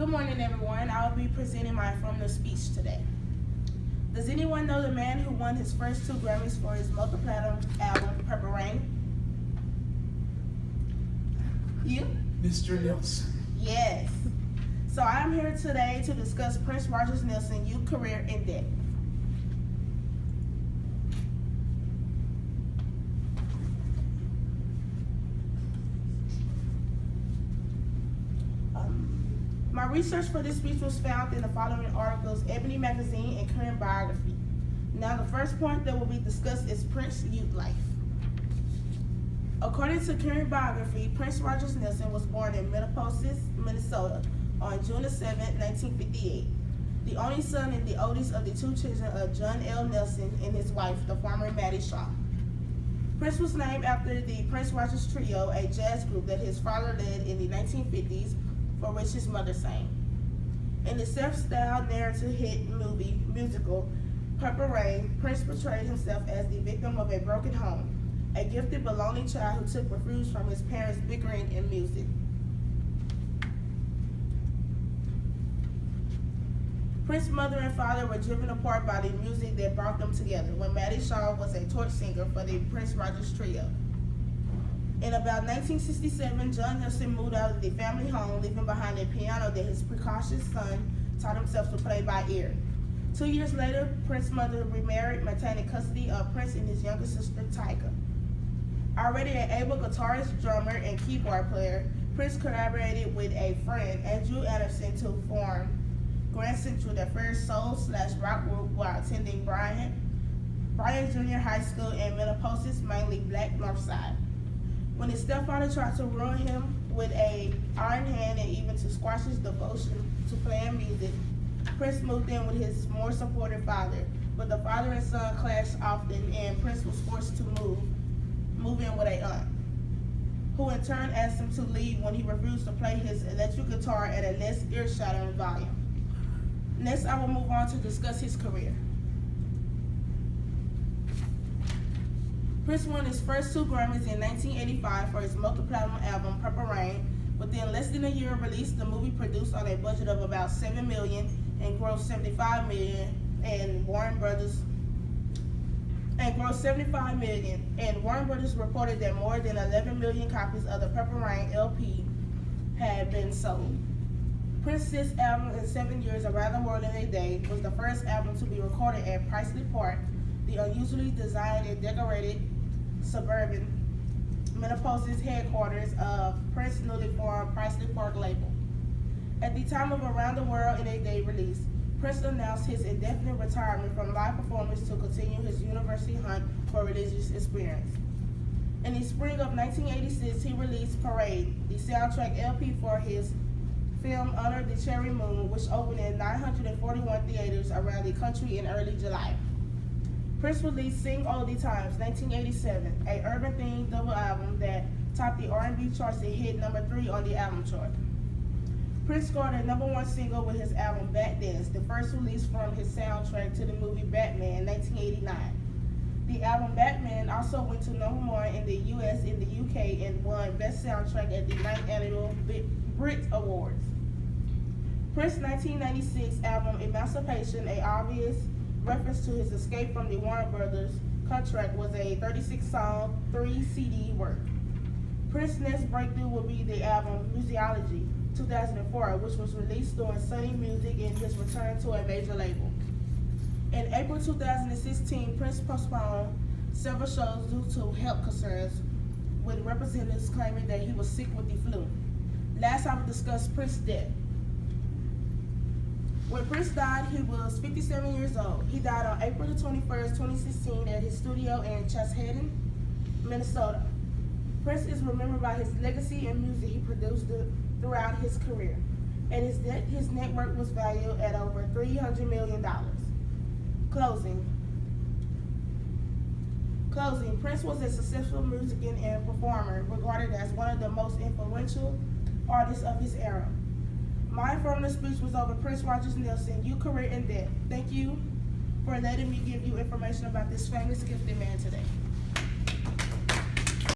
Good morning, everyone. I will be presenting my affirmative speech today. Does anyone know the man who won his first 2 Grammys for his multi-platinum album, Purple Rain? You? Mr. Nelson. Yes. So I am here today to discuss Prince Rogers Nelson's youth career in depth. My research for this speech was found in the following articles: Ebony Magazine and Current Biography. Now the first point that will be discussed is Prince's youth life. According to Current Biography, Prince Rogers Nelson was born in Minneapolis, Minnesota on June 7, 1958. The only son and the oldest of the 2 children of John L. Nelson and his wife, the farmer Mattie Shaw. Prince was named after the Prince Rogers Trio, a jazz group that his father led in the 1950s, for which his mother sang. In the self-styled narrative hit musical, Purple Rain, Prince portrayed himself as the victim of a broken home, a gifted but lonely child who took refuge from his parents' bickering in music. Prince's mother and father were driven apart by the music that brought them together when Mattie Shaw was a torch singer for the Prince Rogers Trio. In about 1967, John Nelson moved out of the family home, leaving behind a piano that his precocious son taught himself to play by ear. 2 years later, Prince's mother remarried, maintaining custody of Prince and his younger sister, Tyga. Already an able guitarist, drummer, and keyboard player, Prince collaborated with a friend, Andrew Anderson, to form Grand Central, their first soul/rock group, while attending Bryan Junior High School in Minneapolis, mainly Black North Side. When his stepfather tried to ruin him with an iron hand and even to squash his devotion to playing music, Prince moved in with his more supportive father, but the father and son clashed often, and Prince was forced to move in with an aunt, who in turn asked him to leave when he refused to play his electric guitar at a less ear-shattering volume. Next, I will move on to discuss his career. Prince won his first 2 Grammys in 1985 for his multi-platinum album, Purple Rain. Within less than a year of release, the movie, produced on a budget of about $7 million and grossed $75 million, and Warner Brothers reported that more than 11 million copies of the Purple Rain LP had been sold. Prince's album in 7 years, Around the World in a Day, was the first album to be recorded at Paisley Park, the unusually designed and decorated suburban Minneapolis headquarters of Prince's newly formed Paisley Park label. At the time of Around the World in a Day release, Prince announced his indefinite retirement from live performance to continue his university hunt for religious experience. In the spring of 1986, he released Parade, the soundtrack LP for his film Under the Cherry Moon, which opened in 941 theaters around the country in early July. Prince released Sing Oldie Times, 1987, a urban-themed double album that topped the R&B charts and hit number 3 on the album chart. Prince scored a number 1 single with his album Batdance, the first release from his soundtrack to the movie Batman, 1989. The album Batman also went to number 1 in the US and the UK and won Best Soundtrack at the 9th Annual Brit Awards. Prince's 1996 album Emancipation, an obvious reference to his escape from the Warner Brothers contract, was a 36-song, 3-CD work. Prince's next breakthrough will be the album Musicology, 2004, which was released during Sony Music and his return to a major label. In April 2016, Prince postponed several shows due to health concerns, with representatives claiming that he was sick with the flu. Last, I will discuss Prince's death. When Prince died, he was 57 years old. He died on April 21st, 2016 at his studio in Chesapeake, Minnesota. Prince is remembered by his legacy and music he produced throughout his career. At his death, his net worth was valued at over $300 million. Closing. Prince was a successful musician and performer, regarded as one of the most influential artists of his era. My affirmative speech was over Prince Rogers Nelson, youth career in depth. Thank you for letting me give you information about this famous gifted man today.